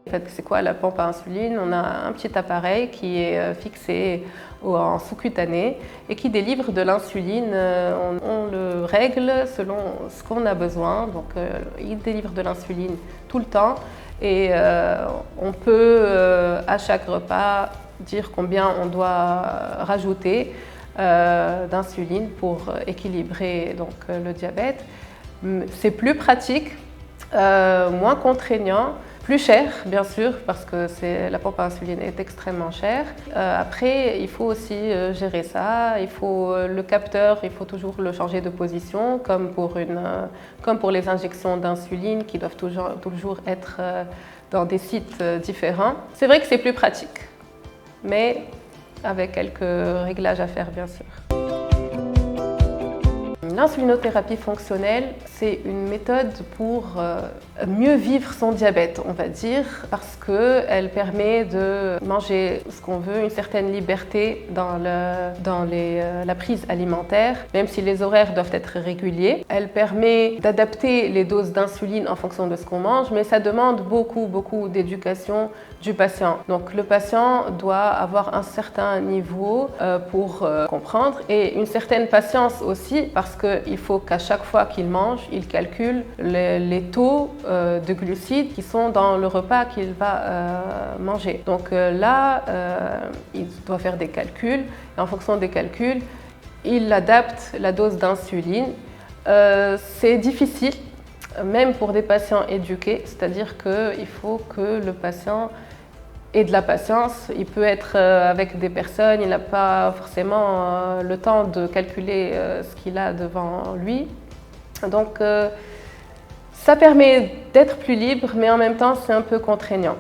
En fait, c'est quoi la pompe à insuline? On a un petit appareil qui est fixé en sous-cutané et qui délivre de l'insuline. On le règle selon ce qu'on a besoin. Donc, il délivre de l'insuline tout le temps et on peut à chaque repas dire combien on doit rajouter d'insuline pour équilibrer donc, le diabète. C'est plus pratique, moins contraignant. Plus cher, bien sûr, parce que la pompe à insuline est extrêmement chère. Après, il faut aussi gérer ça. Le capteur, il faut toujours le changer de position, comme pour les injections d'insuline qui doivent toujours être dans des sites différents. C'est vrai que c'est plus pratique, mais avec quelques réglages à faire, bien sûr. L'insulinothérapie fonctionnelle, c'est une méthode pour mieux vivre son diabète, on va dire, parce qu'elle permet de manger ce qu'on veut, une certaine liberté dans la prise alimentaire, même si les horaires doivent être réguliers. Elle permet d'adapter les doses d'insuline en fonction de ce qu'on mange, mais ça demande beaucoup d'éducation du patient. Donc le patient doit avoir un certain niveau pour comprendre et une certaine patience aussi, parce qu'il faut qu'à chaque fois qu'il mange, il calcule les taux de glucides qui sont dans le repas qu'il va manger. Donc là, il doit faire des calculs et en fonction des calculs, il adapte la dose d'insuline. C'est difficile, même pour des patients éduqués, c'est-à-dire qu'il faut que le patient ait de la patience. Il peut être avec des personnes, il n'a pas forcément le temps de calculer ce qu'il a devant lui. Donc ça permet d'être plus libre, mais en même temps c'est un peu contraignant.